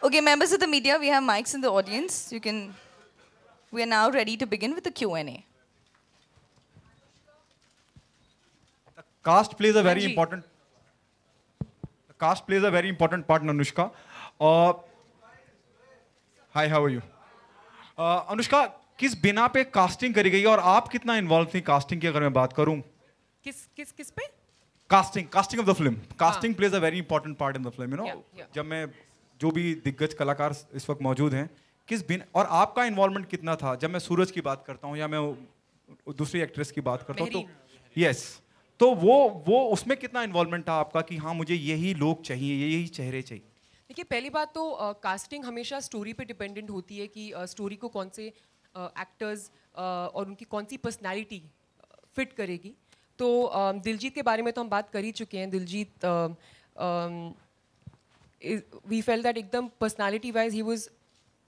Okay, members of the media, we have mics in the audience. We are now ready to begin with the Q&A. Caste plays a very important. Caste plays a very important part in Anushka. Hi, how are you? Anushka किस बिना पे casting करी गई और आप कितना involve थी casting की अगर मैं बात करूं? किस पे? Casting of the film. Casting plays a very important part in the film, you know. जब मैं जो भी दिग्गज कलाकार इस वक्त मौजूद हैं, किस बिन और आपका इन्वॉल्वमेंट कितना था? जब मैं सूरज की बात करता हूँ या मैं दूसरी एक्ट्रेस की बात करता हूँ तो यस, तो वो उसमें कितना इन्वॉल्वमेंट था आपका कि हाँ मुझे यही लोग चाहिए, यही चेहरे चाहिए? देखिए, पहली बात तो कास्टिंग हमेशा स्टोरी पे डिपेंडेंट होती है कि स्टोरी को कौन से एक्टर्स और उनकी कौन सी पर्सनैलिटी फिट करेगी. तो दिलजीत के बारे में तो हम बात कर ही चुके हैं. दिलजीत वी फेल दैट एकदम personality wise he was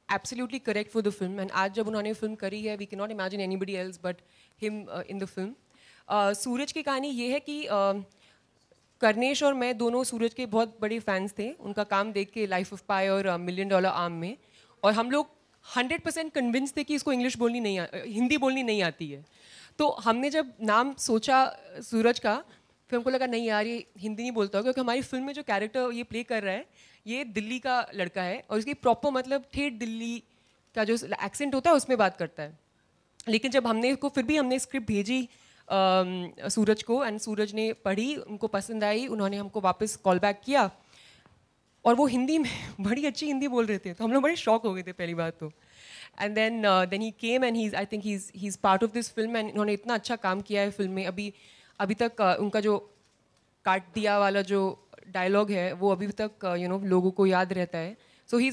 absolutely correct for the film. And आज जब उन्होंने फिल्म करी है, we can not imagine anybody else but him in the film. Suraj की कहानी ये है कि कर्नेश और मैं दोनों सूरज के बहुत बड़े फैंस थे उनका काम देख के, लाइफ ऑफ पाई और $1 मिलियन आर्म में. और हम लोग 100% कन्विंस थे कि इसको इंग्लिश बोलनी नहीं हिंदी बोलनी नहीं आती है. तो हमने जब नाम सोचा सूरज का, फिर हमको लगा नहीं यार ये हिंदी नहीं बोलता, क्योंकि हमारी फिल्म में जो कैरेक्टर ये प्ले कर रहा है ये दिल्ली का लड़का है और इसकी प्रॉपर मतलब ठेठ दिल्ली का जो एक्सेंट होता है उसमें बात करता है. लेकिन जब हमने इसको फिर भी हमने स्क्रिप्ट भेजी सूरज को एंड सूरज ने पढ़ी, उनको पसंद आई, उन्होंने हमको वापस कॉल बैक किया और वो हिंदी में बड़ी अच्छी हिंदी बोल रहे थे. तो हम लोग बड़े शॉक हो गए थे पहली बात तो. And then he came and I think he is part of this film. And उन्होंने इतना अच्छा काम किया है फिल्म में. अभी तक उनका जो काट दिया वाला जो डायलॉग है वो अभी तक लोगों को याद रहता है. So he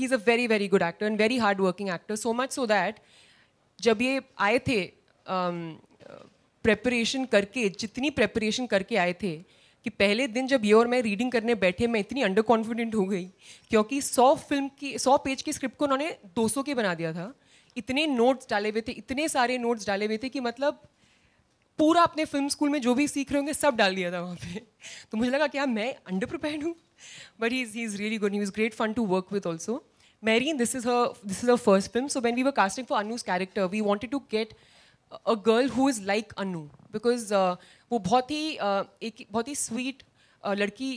is a very very good actor and very hard working actor. So much so that जब ये आए थे प्रेपरेशन करके, जितनी प्रेपरेशन करके आए थे कि पहले दिन जब ये और मैं रीडिंग करने बैठे, मैं इतनी अंडर कॉन्फिडेंट हो गई क्योंकि 100 पेज की स्क्रिप्ट को उन्होंने 200 के बना दिया था. इतने नोट्स डाले हुए थे, इतने सारे नोट्स डाले हुए थे कि मतलब पूरा अपने फिल्म स्कूल में जो भी सीख रहे होंगे सब डाल दिया था वहाँ पे. तो मुझे लगा क्या मैं अंडर प्रिपेयर्ड हूँ. But he is really good. He was great fun to work with also. Marine, this is her first film. So when we were casting for Anu's character, we wanted to get a girl who is like Anu because वो बहुत ही sweet लड़की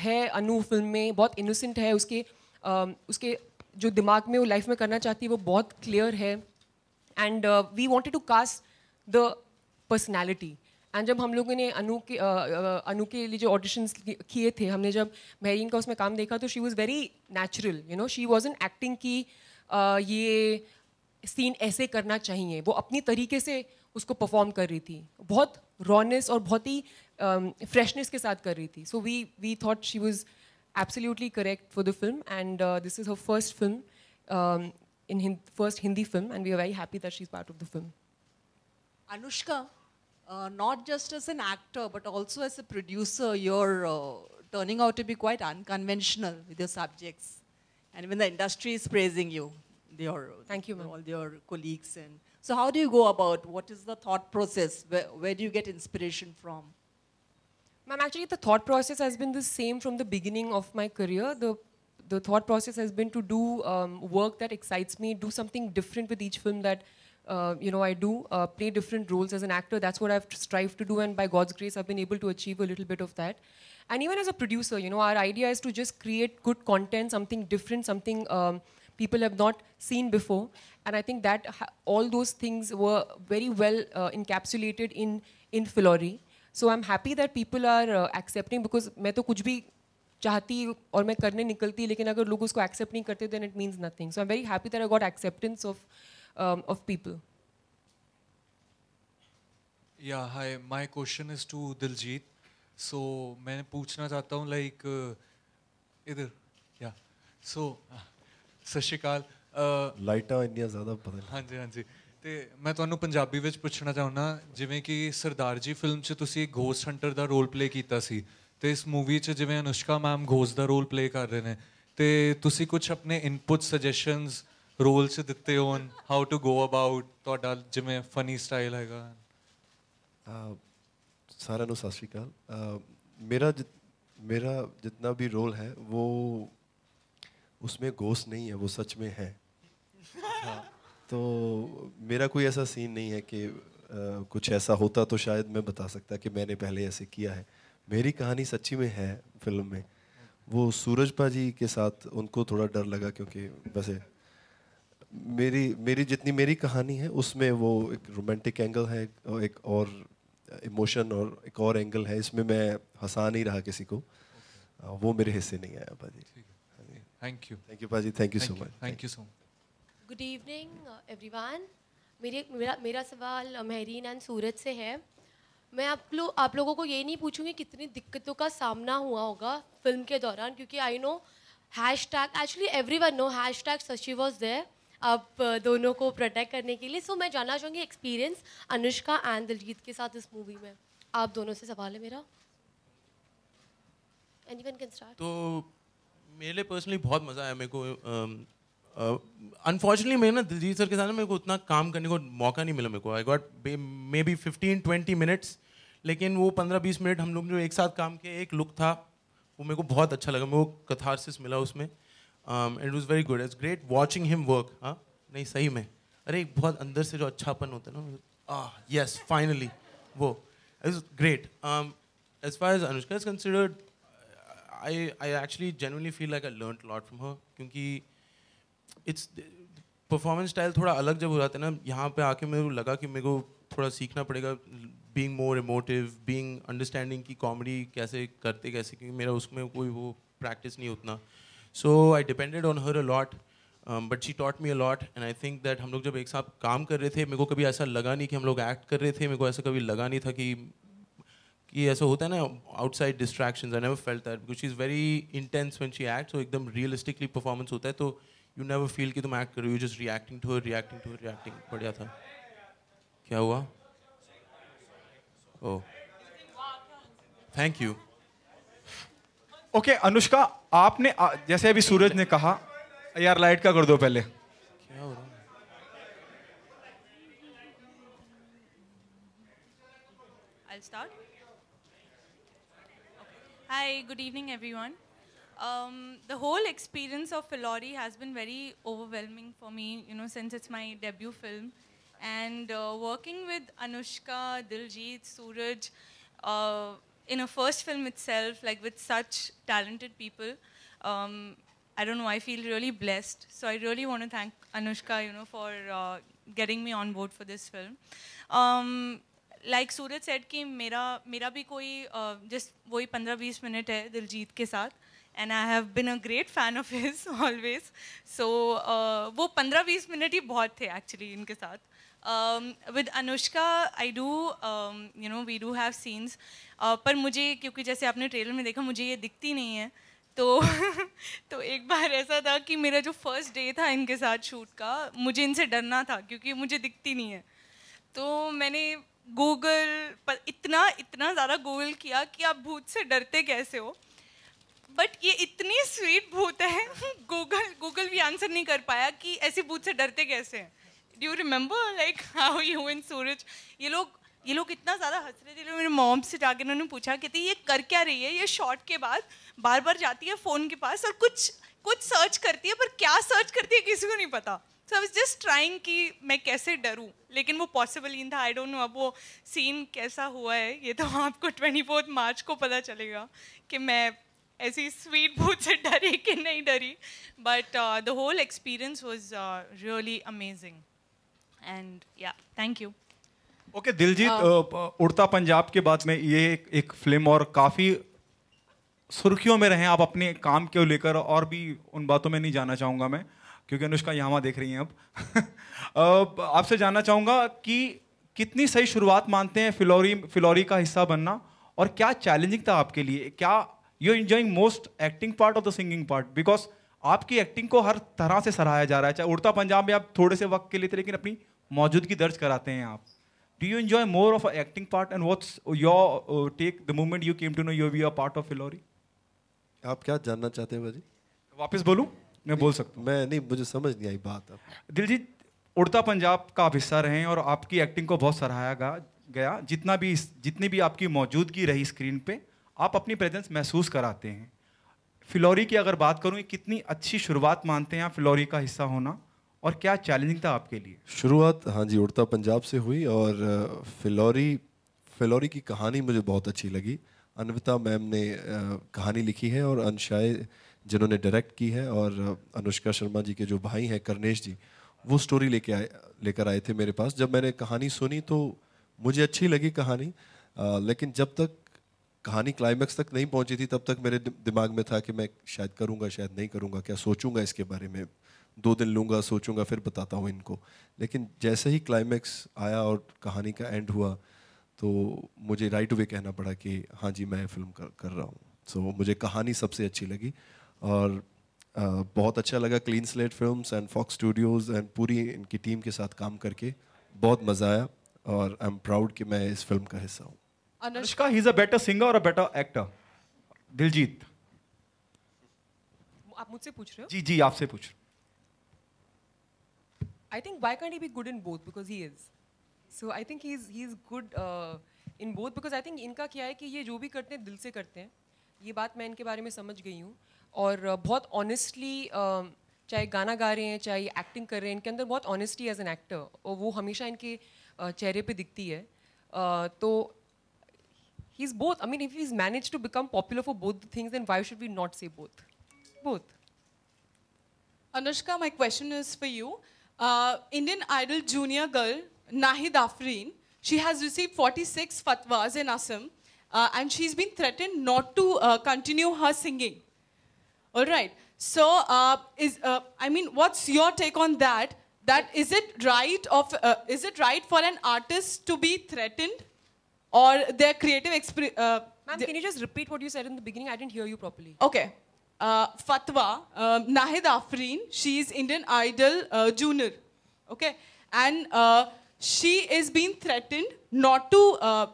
है अनु film में. बहुत innocent है. उसके जो दिमाग में वो लाइफ में करना चाहती है वो बहुत क्लियर है. And we wanted to cast the personality. And जब हम लोगों ने अनु के लिए जो ऑडिशंस किए थे, हमने जब मेरीन का उसमें काम देखा तो she was very natural. She wasn't acting की ये सीन ऐसे करना चाहिए. वो अपनी तरीके से उसको परफॉर्म कर रही थी. बहुत रॉनेस और बहुत ही फ्रेशनेस के साथ कर रही थी. So we thought she was absolutely correct for the film. And this is her first film in first Hindi film, and we are very happy that she's part of the film. Anushka, not just as an actor but also as a producer, you're turning out to be quite unconventional with your subjects, and when the industry is praising you, thank you, ma'am. All your colleagues. And so how do you go about, what is the thought process, where do you get inspiration from? Ma'am, actually the thought process has been the same from the beginning of my career. The thought process has been to do work that excites me, do something different with each film that I do, play different roles as an actor. That's what I've strived to do, and by God's grace I've been able to achieve a little bit of that. And even as a producer, our idea is to just create good content, something different, something people have not seen before. And I think that all those things were very well encapsulated in Filori. So I'm happy that people are accepting, because मैं तो कुछ भी चाहती और मैं करने निकलती, लेकिन अगर लोग उसको एक्सेप्ट नहीं करते then it means nothing. So I'm very happy that I got acceptance of people. Yeah, hi. My question is to Diljit. So मैं पूछना चाहता हूँ like इधर yeah. So सत श्री अकाल. ਲਾਈਟਾਂ ਇੰਨੀਆਂ ਜ਼ਿਆਦਾ ਪਤਾ ਨਹੀਂ. ਹਾਂਜੀ ਹਾਂਜੀ. ਤੇ ਮੈਂ ਤੁਹਾਨੂੰ ਪੰਜਾਬੀ ਵਿੱਚ ਪੁੱਛਣਾ ਚਾਹੁੰਦਾ, ਜਿਵੇਂ ਕਿ ਸਰਦਾਰ ਜੀ ਫਿਲਮ 'ਚ ਤੁਸੀਂ ਗੋਸਟ ਹੰਟਰ ਦਾ ਰੋਲ ਪਲੇ ਕੀਤਾ ਸੀ, ਤੇ ਇਸ ਮੂਵੀ 'ਚ ਜਿਵੇਂ ਅਨੁਸ਼ਕਾ ਮੈਮ ਗੋਸਟ ਦਾ ਰੋਲ ਪਲੇ ਕਰ ਰਹੇ ਨੇ, ਤੇ ਤੁਸੀਂ ਕੁਝ ਆਪਣੇ ਇਨਪੁਟ ਸਜੈਸ਼ਨਸ ਰੋਲ 'ਚ ਦਿੱਤੇ ਹੋਣ, ਹਾਊ ਟੂ ਗੋ ਅਬਾਊਟ, ਤੁਹਾਡਾ ਜਿਵੇਂ ਫਨੀ ਸਟਾਈਲ ਹੈਗਾ? ਸਾਰਿਆਂ ਨੂੰ ਸਤਿ ਸ਼੍ਰੀ ਅਕਾਲ. मेरा जितना भी रोल है वो उसमें घोस्ट नहीं है, वो सच में है। तो मेरा कोई ऐसा सीन नहीं है कि कुछ ऐसा होता तो शायद मैं बता सकता कि मैंने पहले ऐसे किया है। मेरी कहानी सच्ची में है फिल्म में। वो सूरज पाजी के साथ उनको थोड़ा डर लगा क्योंकि वैसे मेरी जितनी मेरी कहानी है उसमें वो एक रोमांटिक एंगल है, एक और इमोशन और एक और एंगल है। इसमें मैं हंसा नहीं रहा किसी को, वो मेरे हिस्से नहीं आया पाजी। थैंक यू पाजी, thank you so much. Thank you so much. Good evening everyone. मेरा सवाल महरीन एंड सूरज से है। मैं आप लोगों को ये नहीं पूछूंगी कितनी दिक्कतों का सामना हुआ होगा फिल्म के दौरान, क्योंकि I know hashtag, actually everyone know hashtag सची वाज देयर आप दोनों को प्रोटेक्ट करने के लिए। सो मैं जानना चाहूँगी एक्सपीरियंस अनुष्का एंड दिलजीत के साथ इस मूवी में। आप दोनों से सवाल है मेरा। Anyone can start. तो मेरे लिए पर्सनली बहुत मज़ा आया मेरे को। अनफॉर्चुनेटली मेरे ना दिलजीत सर के साथ मेरे को उतना काम करने को मौका नहीं मिला। मेरे को I got may be 15-20 minutes, लेकिन वो 15-20 मिनट हम लोग जो एक साथ काम किए, एक लुक था वो मेरे को बहुत अच्छा लगा। मेरे को कथारसिस मिला उसमें। It was very good. It's great watching him work. हाँ नहीं सही में, अरे एक बहुत अंदर से जो अच्छापन होता है ना, यस फाइनली वो it's great. As far as Anushka is considered, I actually genuinely feel like I learned a lot from her, क्योंकि it's performance style थोड़ा अलग जब हो जाता है ना, यहाँ पे आके मेरे को लगा कि मेरे को थोड़ा सीखना पड़ेगा being more emotive, being understanding कि comedy कैसे करते कैसे, क्योंकि मेरा उसमें कोई वो practice नहीं उतना। So I depended on her a lot, but she taught me a lot, and I think that हम लोग जब एक साथ काम कर रहे थे, मेरे को कभी ऐसा लगा नहीं कि हम लोग act कर रहे थे, मेरे को ऐसा कभी लगा नहीं था कि ऐसा होता है ना outside distractions. I never felt that because she is very intense when she acts. So एकदम रियलिस्टिकली परफॉर्मेंस होता है, तो यू नेवर फील कि तुम एक्ट कर रहे हो, you just reacting to her. बढ़िया था। क्या हुआ? Oh thank you. Okay Anushka, आपने जैसे अभी सूरज ने कहा, यार लाइट का कर दो पहले। क्या हो रहा है? I'll start. Hi, good evening, everyone. The whole experience of Filori has been very overwhelming for me, since it's my debut film. And working with Anushka, Diljit, Suraj, in a first film itself, like with such talented people, I don't know, I feel really blessed. So I really want to thank Anushka, for getting me on board for this film. Like Suraj said कि मेरा भी कोई just वही 15-20 minute है दिलजीत के साथ, and I have been a great fan of his always. So वो 15-20 minute ही बहुत थे एक्चुअली इनके साथ। With Anushka I do we do have scenes, पर मुझे क्योंकि जैसे आपने ट्रेलर में देखा मुझे ये दिखती नहीं है, तो एक बार ऐसा था कि मेरा जो फर्स्ट डे था इनके साथ शूट का, मुझे इनसे डरना था क्योंकि मुझे दिखती नहीं है। तो मैंने गूगल पर इतना ज़्यादा गूगल किया कि आप भूत से डरते कैसे हो, बट ये इतनी स्वीट भूत है गूगल भी आंसर नहीं कर पाया कि ऐसे भूत से डरते कैसे हैं। Do you remember like how you and Suraj, ये लोग इतना ज़्यादा हंस रहे थे। मेरे मॉम से जाके उन्होंने पूछा, कहती ये कर क्या रही है, ये शॉट के बाद बार बार जाती है फ़ोन के पास और कुछ सर्च करती है, पर क्या सर्च करती है किसी को नहीं पता। सो आई वाज जस्ट ट्राइंग कि मैं कैसे डरूं, लेकिन वो पॉसिबल ही था। आई डोंट नो अब वो सीन कैसा हुआ है, ये तो आपको 24 मार्च को पता चलेगा कि मैं ऐसी स्वीट भूत से डरी कि नहीं डरी। But the whole experience was really amazing and yeah thank you. Okay Diljit, Udta Punjab के बाद में ये एक फिल्म और काफ़ी सुर्खियों में रहे आप अपने काम को लेकर, और भी उन बातों में नहीं जाना चाहूँगा मैं क्योंकि अनुष्का यहाँ देख रही हैं अब। आपसे जानना चाहूँगा कि कितनी सही शुरुआत मानते हैं फिलौरी का हिस्सा बनना, और क्या चैलेंजिंग था आपके लिए? क्या you enjoying most acting part of the singing part? Because आपकी एक्टिंग को हर तरह से सराहा जा रहा है, चाहे उड़ता पंजाब में आप थोड़े से वक्त के लिए थे लेकिन अपनी मौजूदगी दर्ज कराते हैं आप। Do you enjoy more of acting part, and what's your take the moment you came to know you be a part of Phillauri? आप क्या जानना चाहते हैं भाजी? वापस बोलूं? मैं बोल सकता हूँ। मैं नहीं, मुझे समझ नहीं आई बात। अब दिलजीत, उड़ता पंजाब का आप हिस्सा रहे हैं और आपकी एक्टिंग को बहुत सराहा गया। जितनी भी आपकी मौजूदगी रही स्क्रीन पे, आप अपनी प्रेजेंस महसूस कराते हैं। फिलौरी की अगर बात करूं, कितनी अच्छी शुरुआत मानते हैं आप फिलौरी का हिस्सा होना, और क्या चैलेंजिंग था आपके लिए? शुरुआत हाँ जी उड़ता पंजाब से हुई, और फिलौरी की कहानी मुझे बहुत अच्छी लगी। अन्विता मैम ने कहानी लिखी है और अंशाए जिन्होंने डायरेक्ट की है, और अनुष्का शर्मा जी के जो भाई हैं कर्नेश जी, वो स्टोरी लेकर आए थे मेरे पास। जब मैंने कहानी सुनी तो मुझे अच्छी लगी कहानी, लेकिन जब तक कहानी क्लाइमैक्स तक नहीं पहुंची थी तब तक मेरे दिमाग में था कि मैं शायद करूंगा शायद नहीं करूंगा, क्या सोचूंगा इसके बारे में, 2 दिन लूंगा सोचूंगा फिर बताता हूँ इनको। लेकिन जैसे ही क्लाइमैक्स आया और कहानी का एंड हुआ तो मुझे राइट अवे कहना पड़ा कि हाँ जी मैं फिल्म कर रहा हूँ। सो मुझे कहानी सबसे अच्छी लगी, और बहुत अच्छा लगा clean slate films and Fox studios and पूरी इनकी टीम के साथ काम करके बहुत मज़ा आया, और आई एम प्राउड कि मैं इस फिल्म का हिस्सा हूँ। Anushka, he is a better singer और अ बेटर एक्टर? दिलजीत। आप मुझसे पूछ रहे हो? जी जी आपसे पूछ। I think why can't he be good in both? Because he is. So I think he's good in both, because I think इनका क्या है कि ये जो भी करते हैं दिल से करते हैं। ये बात मैं इनके बारे में समझ गई हूँ, और बहुत ऑनेस्टली चाहे गाना गा रहे हैं चाहे एक्टिंग कर रहे हैं, इनके अंदर बहुत ऑनेस्टी एज एन एक्टर, और वो हमेशा इनके चेहरे पे दिखती है। तो he's both. I mean, if he's managed to become popular for both the things, then why should we not say both? Both. Anushka, my question is for you. Indian Idol junior girl Nahid Afreen, she has received 46 fatwas in Assam, and she's been threatened not to continue her singing. All right. So, I mean, what's your take on that? That is it right for an artist to be threatened, or their creative Ma'am, can you just repeat what you said in the beginning? I didn't hear you properly. Okay. Fatwa, Nahid Afreen, she is Indian Idol junior, okay? And she is being threatened not to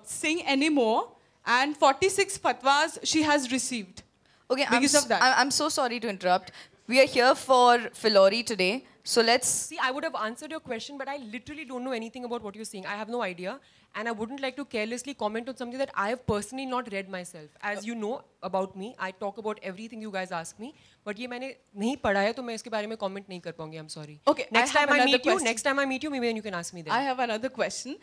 sing anymore, and 46 fatwas she has received. Okay, because of that. I'm so sorry to interrupt. We are here for Filori today, so let's... See, I would have answered your question, but I literally don't know anything about what you're saying. I have no idea, and I wouldn't like to carelessly comment on something that I have personally not read myself. As you know about me, I talk about everything you guys ask me, but ये मैंने नहीं पढ़ा है, तो मैं इसके बारे में comment नहीं कर पाऊँगी. I'm sorry. Okay. Next time I meet you, maybe then you can ask me then. I have another question.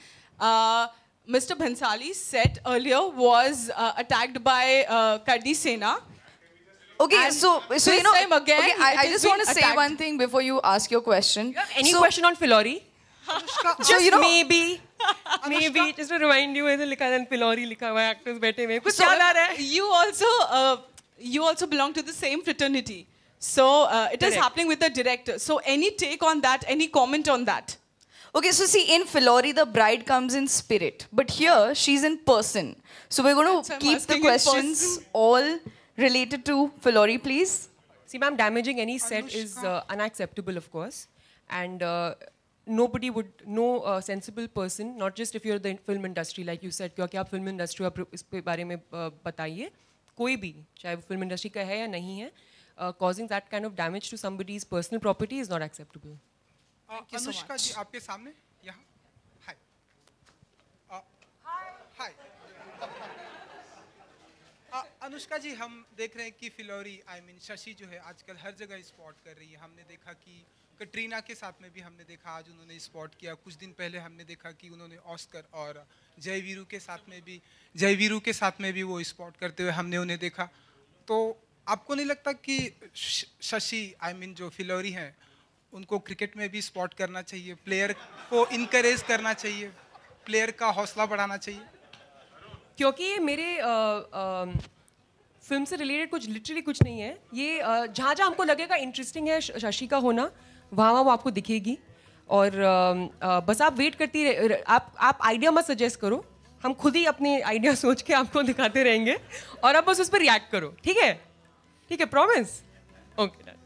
Mr. Bhansali's set earlier was attacked by Kardi Sena. Okay, And so you know, time again, okay, I just want to say attacked. one thing before you ask your question. Any So- question on Filori? So you know, maybe just to remind you, ऐसे लिखा है Filori लिखा हुआ है, actors बैठे हुए हैं, कुछ So, याद आ रहा है? you also belong to the same fraternity. So it is Correct. happening with the director. So any take on that? Any comment on that? okay, so see, in Filori, the bride comes in spirit, but here she's in person. So we're going That's why to I'm keep the asking in questions person. all related to Filori, please. See, ma'am, damaging any set is unacceptable, of course. And nobody would, no sensible person, not just if you're the film industry, like you said, क्योंकि आप film industry आप इस पे बारे में बताइए, कोई भी, चाहे वो film industry का है या नहीं है, causing that kind of damage to somebody's personal property is not acceptable. Anushka जी आपके सामने यहाँ हाय हाय अनुष्का जी, हम देख रहे हैं कि फिलौरी शशि जो है आजकल हर जगह स्पॉट कर रही है। हमने देखा कि कटरीना के साथ में भी हमने देखा, आज उन्होंने स्पॉट किया। कुछ दिन पहले हमने देखा कि उन्होंने ऑस्कर और जय वीरू के साथ में भी वो स्पॉट करते हुए हमने उन्हें देखा। तो आपको नहीं लगता कि शशि जो फिलौरी हैं उनको क्रिकेट में भी स्पॉट करना चाहिए, प्लेयर को इनकरेज करना चाहिए, प्लेयर का हौसला बढ़ाना चाहिए? क्योंकि ये मेरे फिल्म से रिलेटेड लिटरली कुछ नहीं है। ये जहाँ जहाँ हमको लगेगा इंटरेस्टिंग है शशि का होना, वहाँ वो आपको दिखेगी। और बस आप वेट करती आप आइडिया मत सजेस्ट करो, हम खुद ही अपने आइडिया सोच के आपको दिखाते रहेंगे और आप बस उस पर रिएक्ट करो। ठीक है? ठीक है, promise? Okay.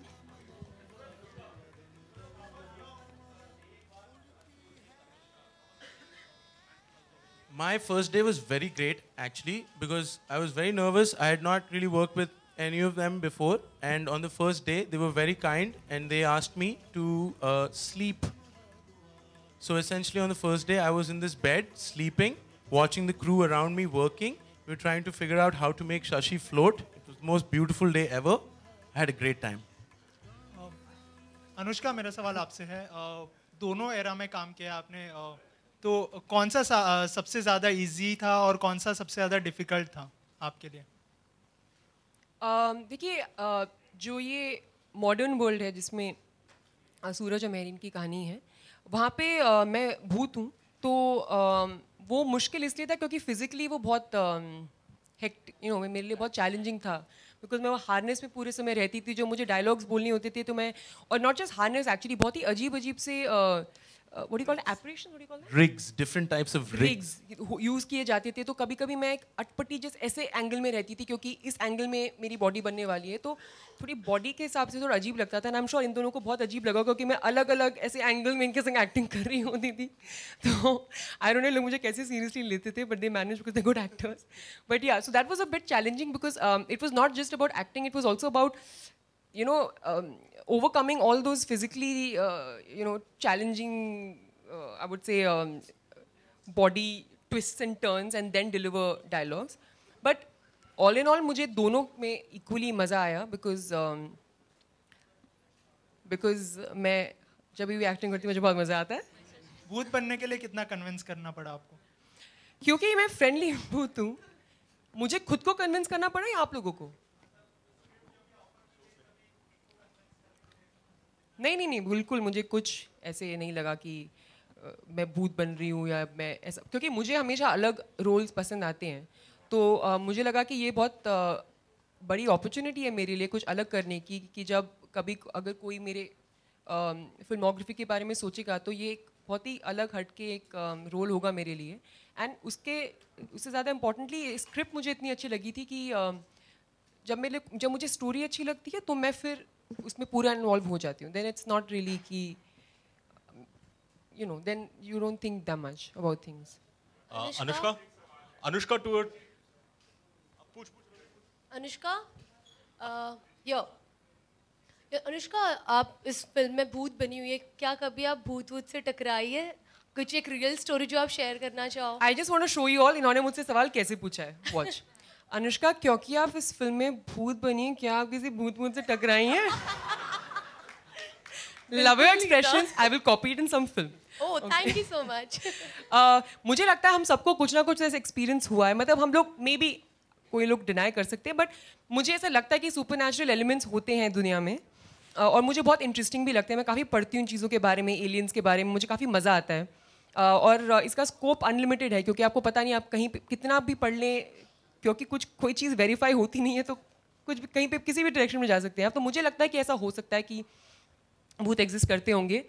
My first day was very great, actually, because I was very nervous. I had not really worked with any of them before. And on the first day, they were very kind and they asked me to sleep. So essentially, on the first day, I was in this bed, sleeping, watching the crew around me working. We were trying to figure out how to make Shashi float. It was the most beautiful day ever. had a great time. Anushka, मेरा सवाल आपसे है, दोनों era में काम किया आपने, तो कौन सा सबसे ज़्यादा इजी था और कौन सा सबसे ज़्यादा डिफ़िकल्ट था आपके लिए? देखिए, जो ये मॉडर्न वर्ल्ड है जिसमें सूरज और मेहरीन की कहानी है, वहाँ पे मैं भूत हूँ, तो वो मुश्किल इसलिए था क्योंकि फिज़िकली वो बहुत मेरे लिए बहुत चैलेंजिंग था, बिकॉज मैं वो हार्नेस में पूरे समय रहती थी, जो मुझे डायलॉग्स बोलनी होते थे, तो मैं, और नॉट जस्ट हार्नेस, एक्चुअली बहुत ही अजीब अजीब से what do you call it? Apparition? What do you call that? Rigs, different types of rigs. Use किए जाते थे, तो कभी कभी मैं एक अटपटी जिस ऐसे एंगल में रहती थी, क्योंकि इस एंगल में मेरी बॉडी बनने वाली है, तो थोड़ी बॉडी के हिसाब से थोड़ा अजीब लगता था, and I am sure in दोनों को बहुत अजीब लगा, क्योंकि मैं अलग अलग ऐसे एंगल में इनके संग एक्टिंग कर रही होती थी, तो आई डोंट नो लोग मुझे कैसे सीरियसली लेते थे, but they manage because they good actors, but yeah, so that was a bit challenging, because it was not just about acting, it was also about overcoming all those physically challenging I would say body twists and turns and then deliver dialogues, but all in all मुझे दोनों में equally मज़ा आया, because मैं जब भी acting करती हूँ मुझे बहुत मज़ा आता है। भूत बनने के लिए कितना कन्विंस करना पड़ा आपको? क्योंकि मैं फ्रेंडली भूत हूँ, मुझे खुद को कन्विंस करना पड़ा या आप लोगों को? नहीं, बिल्कुल मुझे कुछ ऐसे नहीं लगा कि मैं भूत बन रही हूँ या मैं ऐसा, क्योंकि मुझे हमेशा अलग रोल्स पसंद आते हैं, तो मुझे लगा कि ये बहुत बड़ी अपॉर्चुनिटी है मेरे लिए कुछ अलग करने की, कि जब कभी अगर कोई मेरे फिल्मोग्राफी के बारे में सोचेगा, तो ये एक बहुत ही अलग हटके एक रोल होगा मेरे लिए, एंड उससे ज़्यादा इम्पोर्टेंटली स्क्रिप्ट मुझे इतनी अच्छी लगी थी कि जब मुझे स्टोरी अच्छी लगती है तो मैं फिर उसमें पूरा इन्वॉल्व हो जाती हूँ, देन इट्स नॉट रियली कि then you don't think that much about things. Anushka to Anushka, Anushka, आप इस फिल्म में भूत बनी हुई है, क्या कभी आप भूत से टकराई है? कुछ एक रियल स्टोरी जो आप शेयर करना चाहो? I just want to show you all, इन्होंने मुझसे सवाल कैसे पूछा है, watch. अनुष्का, क्योंकि आप इस फिल्म में भूत बनी हैं, क्या आप किसी भूत से टकराई हैं? Love your expressions. I will copy it in some film. Oh, thank you so much. मुझे लगता है हम सबको कुछ ना कुछ ऐसा एक्सपीरियंस हुआ है, मतलब हम लोग मे बी कोई लोग डिनाई कर सकते हैं, बट मुझे ऐसा लगता है कि सुपरनैचुरल एलिमेंट्स होते हैं दुनिया में, और मुझे बहुत इंटरेस्टिंग भी लगते हैं, मैं काफ़ी पढ़ती हूँ चीज़ों के बारे में, एलियंस के बारे में, मुझे काफ़ी मज़ा आता है, और इसका स्कोप अनलिमिटेड है, क्योंकि आपको पता नहीं आप कहीं कितना भी पढ़ लें, क्योंकि कोई चीज़ वेरीफाई होती नहीं है, तो कुछ भी कहीं पे किसी भी डायरेक्शन में जा सकते हैं आप, तो मुझे लगता है कि ऐसा हो सकता है कि भूत एग्जिस्ट करते होंगे,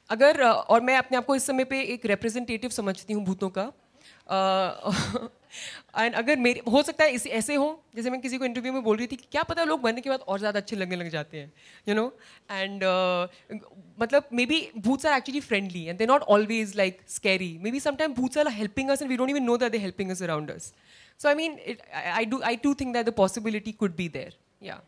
अगर, और मैं अपने आप को इस समय पे एक रिप्रेजेंटेटिव समझती हूँ भूतों का, एंड अगर मेरे हो सकता है ऐसे हो, जैसे मैं किसी को इंटरव्यू में बोल रही थी कि क्या पता लोग बनने के बाद और ज़्यादा अच्छे लगने लग जाते हैं, एंड मतलब मे बी भूत्स are actually friendly and they not always like scary, maybe sometime भूत्स are helping us and we don't even know that they helping us around us, so I mean I do think that the possibility could be there, yeah.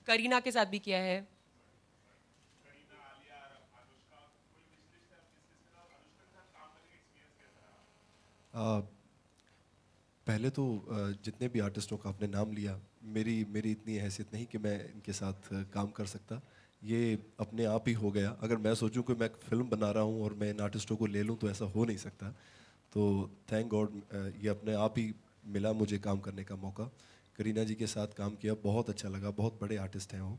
Kareena के साथ भी किया है। पहले तो जितने भी आर्टिस्टों का आपने नाम लिया, मेरी इतनी हैसियत नहीं कि मैं इनके साथ काम कर सकता, ये अपने आप ही हो गया। अगर मैं सोचूं कि मैं फिल्म बना रहा हूं और मैं इन आर्टिस्टों को ले लूं तो ऐसा हो नहीं सकता, तो थैंक गॉड ये अपने आप ही मिला मुझे काम करने का मौका। करीना जी के साथ काम किया, बहुत अच्छा लगा, बहुत बड़े आर्टिस्ट हैं वो,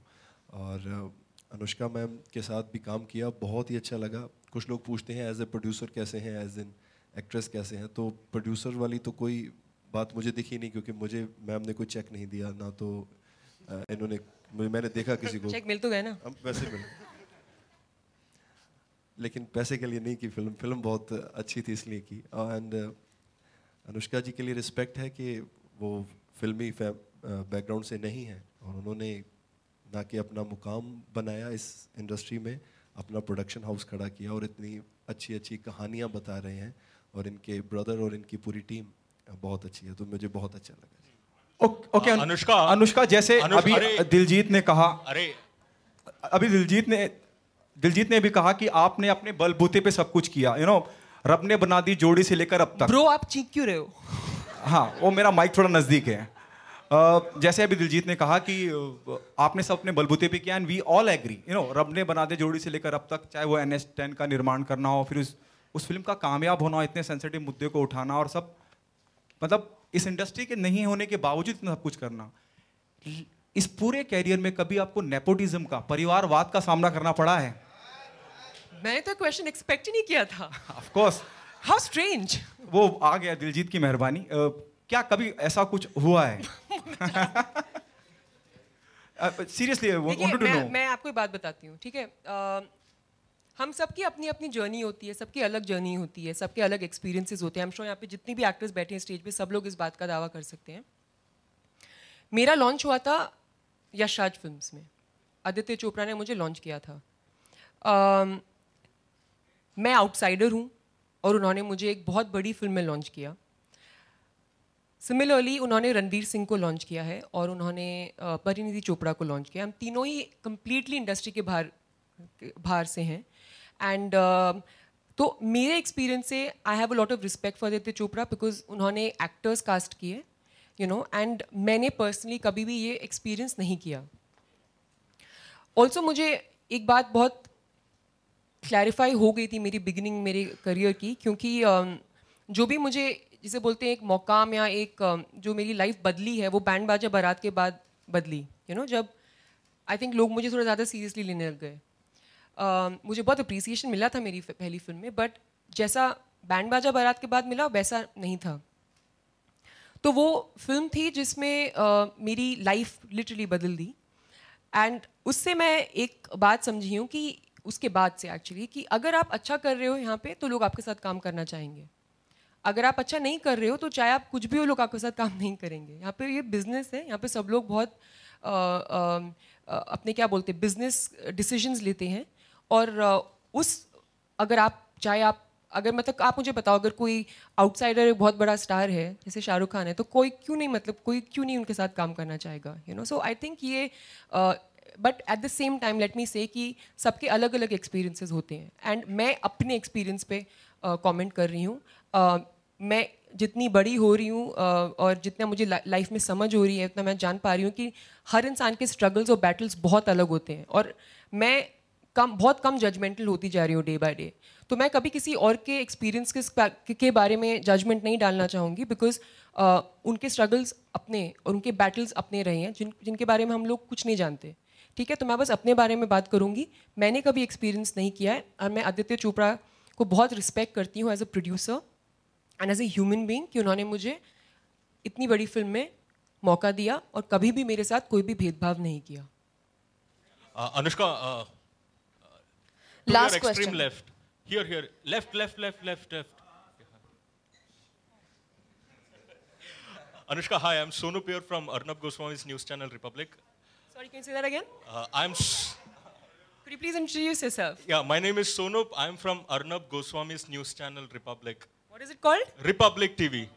और अनुष्का मैम के साथ भी काम किया, बहुत ही अच्छा लगा। कुछ लोग पूछते हैं एज ए प्रोड्यूसर कैसे हैं, एज एन एक्ट्रेस कैसे हैं, तो प्रोड्यूसर वाली तो कोई बात मुझे दिखी नहीं, क्योंकि मुझे मैम ने कोई चेक नहीं दिया ना, तो इन्होंने, मैंने देखा किसी को चेक मिल तो गया ना, वैसे मिल, लेकिन पैसे के लिए नहीं की फिल्म बहुत अच्छी थी इसलिए की। एंड अनुष्का जी के लिए रिस्पेक्ट है कि वो फिल्मी बैकग्राउंड से नहीं है, और उन्होंने ना कि अपना मुकाम बनाया इस इंडस्ट्री में, अपना प्रोडक्शन हाउस खड़ा किया, और इतनी अच्छी अच्छी कहानियाँ बता रहे हैं, और इनके ब्रदर और इनकी पूरी टीम बहुत अच्छी है, तो मुझे बहुत अच्छा लगा। ओके अनुष्का जैसे अभी दिलजीत ने कहा, अभी दिलजीत ने भी कहा कि आपने अपने बलबूते पे सब कुछ किया, रब ने बना दी जोड़ी से लेकर अब तक। ब्रो आप चीख क्यों रहे हो? हाँ, वो मेरा माइक थोड़ा नजदीक है। जैसे अभी दिलजीत ने कहा कि आपने सब अपने बलबूते पे किया, एंड वी ऑल एग्री, रब ने बना दी जोड़ी से लेकर अब तक, चाहे वो NH10 का निर्माण करना हो, फिर उस फिल्म का कामयाब होना, इतने सेंसिटिव मुद्दे को उठाना, और सब मतलब इस इंडस्ट्री के नहीं होने के बावजूद इतना सब कुछ करना। इस पूरे कैरियर में कभी आपको नेपोटिज्म का, परिवारवाद का सामना करना पड़ा है? मैंने तो क्वेश्चन एक्सपेक्ट ही नहीं किया था। Of course. How strange. वो आ गया, दिलजीत की मेहरबानी। क्या कभी ऐसा कुछ हुआ है? Seriously wanted to know. मैं आपको एक बात बताती हूँ, ठीक है? हम सबकी अपनी अपनी जर्नी होती है, सबकी अलग जर्नी होती है, सबके अलग एक्सपीरियंसेस होते हैं। आई एम श्योर यहाँ पे जितनी भी एक्टर्स बैठे हैं स्टेज पे, सब लोग इस बात का दावा कर सकते हैं। मेरा लॉन्च हुआ था यश राज फिल्म्स में, आदित्य चोपड़ा ने मुझे लॉन्च किया था। मैं आउटसाइडर हूँ और उन्होंने मुझे एक बहुत बड़ी फिल्म में लॉन्च किया। सिमिलरली उन्होंने रणवीर सिंह को लॉन्च किया है और उन्होंने परिणीति चोपड़ा को लॉन्च किया। हम तीनों ही कंप्लीटली इंडस्ट्री के बाहर से हैं। एंड तो मेरे एक्सपीरियंस से I have a lot of respect for Aditya Chopra because उन्होंने एक्टर्स कास्ट किए, एंड मैंने पर्सनली कभी भी ये एक्सपीरियंस नहीं किया। ऑल्सो मुझे एक बात बहुत क्लैरिफाई हो गई थी मेरी बिगिनिंग मेरे करियर की, क्योंकि जो भी मुझे जिसे बोलते हैं एक मौकाम या एक जो मेरी लाइफ बदली है, वो बैंड बाजा बारात के बाद बदली। जब आई थिंक लोग मुझे थोड़ा ज़्यादा सीरियसली लेने लग गए। मुझे बहुत अप्रिसिएशन मिला था मेरी पहली फिल्म में, बट जैसा बैंड बाजा बारात के बाद मिला वैसा नहीं था। तो वो फिल्म थी जिसमें मेरी लाइफ लिटरली बदल दी। एंड उससे मैं एक बात समझी हूँ कि उसके बाद से एक्चुअली कि अगर आप अच्छा कर रहे हो यहाँ पे तो लोग आपके साथ काम करना चाहेंगे। अगर आप अच्छा नहीं कर रहे हो तो चाहे आप कुछ भी हो, लोग आपके साथ काम नहीं करेंगे। यहाँ पे ये बिजनेस है, यहाँ पे सब लोग बहुत अपने क्या बोलते हैं बिजनेस डिसीजंस लेते हैं। और अगर आप चाहे आप अगर मतलब आप मुझे बताओ, अगर कोई आउटसाइडर एक बहुत बड़ा स्टार है जैसे शाहरुख खान है, तो कोई क्यों नहीं उनके साथ काम करना चाहेगा, सो आई थिंक ये but at the same time let me से कि सबके अलग अलग एक्सपीरियंसेस होते हैं। एंड मैं अपने एक्सपीरियंस पे कमेंट कर रही हूँ। मैं जितनी बड़ी हो रही हूँ और जितना मुझे लाइफ में समझ हो रही है, उतना मैं जान पा रही हूँ कि हर इंसान के स्ट्रगल्स और बैटल्स बहुत अलग होते हैं। और मैं बहुत कम जजमेंटल होती जा रही हूँ डे बाय डे। तो मैं कभी किसी और के एक्सपीरियंस के बारे में जजमेंट नहीं डालना चाहूँगी, बिकॉज उनके स्ट्रगल्स अपने और उनके बैटल्स अपने रहे हैं जिनके बारे में हम लोग कुछ नहीं जानते। ठीक है, तो मैं बस अपने बारे में बात करूँगी। मैंने कभी एक्सपीरियंस नहीं किया है और मैं आदित्य चोपड़ा को बहुत रिस्पेक्ट करती हूँ as a producer and as a human being कि उन्होंने मुझे इतनी बड़ी फिल्म में मौका दिया और कभी भी मेरे साथ कोई भी भेदभाव नहीं किया। Anushka, last extreme question. left. Here. Left. Anushka, hi. I'm Sonu Pure from Arnab Goswami's news channel Republic. Sorry, can you say that again? Could you please introduce yourself? Yeah, my name is Sonu. I'm from Arnab Goswami's news channel Republic. What is it called? Republic TV.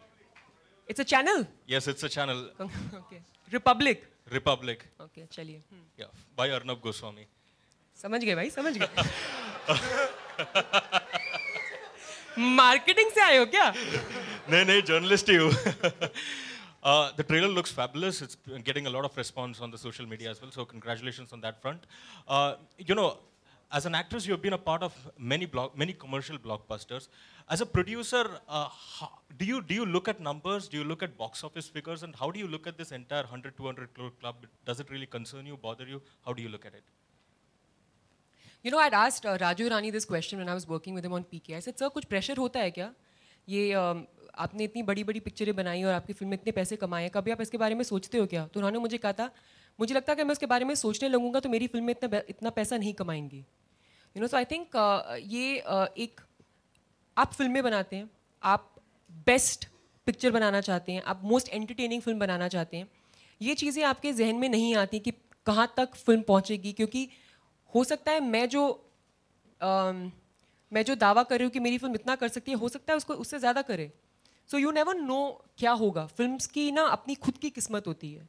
It's a channel? Yes, it's a channel. Okay. Republic. Okay, चलिए. Yeah, by Arnab Goswami. समझ गए भाई, समझ गए। Marketing से आए हो क्या? नहीं, जर्नलिस्ट ही हूँ। The trailer looks fabulous. It's getting a lot of response on the social media as well. So congratulations on that front. As an actress, you've been a part of many commercial blockbusters. As a producer, do you look at numbers? Do you look at box office figures? And how do you look at this entire 100-200 crore club? Does it really concern you, bother you? How do you look at it? I'd asked Raju Rani this question when I was working with him on PK. I said, sir, कुछ pressure होता है क्या? ये आपने इतनी बड़ी पिक्चरें बनाई और आपकी फिल्म में इतने पैसे कमाए हैं, कभी आप इसके बारे में सोचते हो क्या? तो उन्होंने मुझे कहा था, मुझे लगता है कि मैं उसके बारे में सोचने लगूंगा तो मेरी फिल्म में इतना पैसा नहीं कमाएंगी। सो आई थिंक ये एक आप फिल्में बनाते हैं, आप बेस्ट पिक्चर बनाना चाहते हैं, आप मोस्ट एंटरटेनिंग फिल्म बनाना चाहते हैं, ये चीज़ें आपके जहन में नहीं आती कि कहाँ तक फिल्म पहुँचेगी। क्योंकि हो सकता है मैं जो दावा कर रही हूँ कि मेरी फिल्म इतना कर सकती है, हो सकता है उससे ज़्यादा करे। सो यू नेवर नो क्या होगा. फिल्म्स की ना अपनी खुद की किस्मत होती है.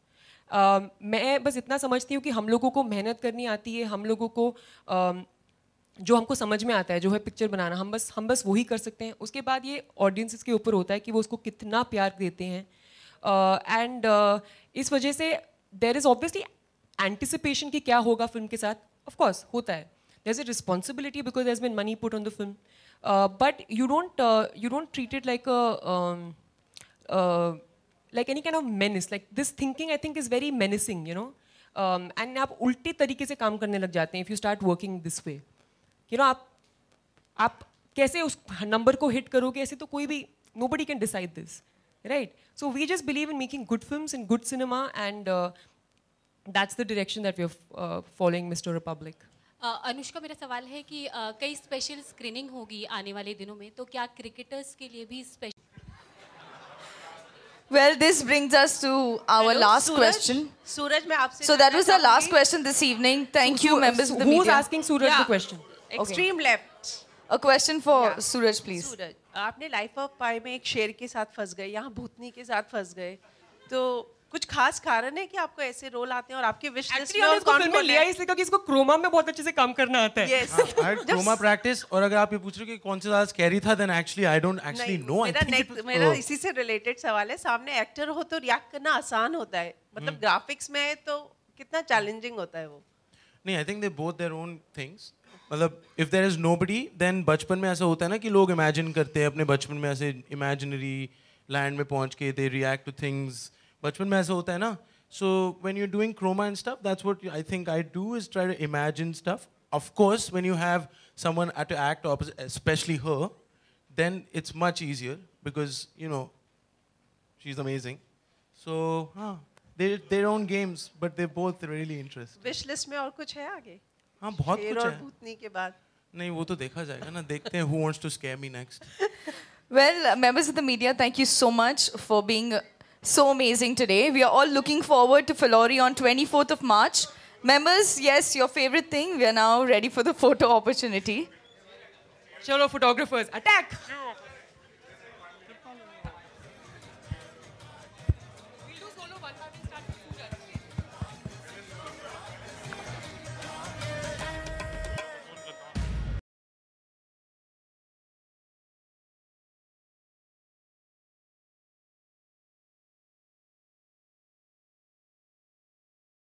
मैं बस इतना समझती हूँ कि हम लोगों को मेहनत करनी आती है, हम लोगों को जो हमको समझ में आता है जो है पिक्चर बनाना, हम बस वही कर सकते हैं. उसके बाद ये ऑडियंसेस के ऊपर होता है कि वो उसको कितना प्यार देते हैं. एंड इस वजह से देयर इज़ ऑब्वियसली एंटिसिपेशन कि क्या होगा फिल्म के साथ. ऑफ कोर्स होता है. There is a responsibility because there is been money put on the film, but you don't treat it like like any kind of menace. Like this thinking I think is very menacing, you know, and आप उल्टे तरीके से काम करने लग जाते हैं if you start working this way. You know, आप कैसे उस नंबर को हिट करोगे, ऐसे तो कोई भी nobody can decide this, right? So we just believe in making good films and good cinema, and that's the direction that we are following, Mr. Republic. Anushka, मेरा सवाल है कि कई स्पेशल स्क्रीनिंग होगी आने वाले दिनों में, तो क्या क्रिकेटर्स के लिए भी special? Well, this brings us to our last question. Suraj, मैं आपसे So that was the last question this evening. Thank you, members of the media. Who's asking Suraj the question? Extreme left. A question for Suraj, please. सूरज, आपने life of पाई में एक शेर के साथ फंस गए, यहाँ भूतनी के साथ फंस गए, तो कुछ खास कारण है कि आपको ऐसे रोल आते हैं और आपके विश लिस्ट में और कौन कौन लिया इसलिए क्योंकि इसको क्रोमा में बहुत अच्छे से काम करना आता है. Yes. Chroma practice. और अगर आप ये पूछ रहे हो कि कौन से ज्यादा स्कैरी था, then actually I don't actually know. मेरा इसी से रिलेटेड सवाल है. सामने एक्टर हो तो रिएक्ट करना आसान होता है, मतलब ग्राफिक्स में है तो कितना चैलेंजिंग होता है वो? नहीं, I think they both their own things. मतलब if there is nobody, then बचपन में ऐसा होता है ना कि लोग इमेजिन करते हैं अपने बचपन में, ऐसे इमेजिनरी लैंड में पहुंच के दे रिएक्ट टू थिंग्स. बचपन में ऐसा होता है ना. So when you're doing chroma and stuff, that's what I think I do, is try to imagine stuff. Of course, when you have someone to act opposite, especially her, then it's much easier because, you know, she's amazing. So, they're their own games, but they're both really interesting. Wish list में और कुछ है आगे? हाँ, बहुत कुछ है. और भूतनी के बाद? नहीं, वो तो देखा जाएगा ना. देखते हैं who wants to scare me next. Well, members of the media, thank you so much for being so amazing today. We are all looking forward to Filori on 24th of March. Members, yes, your favorite thing. We are now ready for the photo opportunity. Chalo, photographers, attack!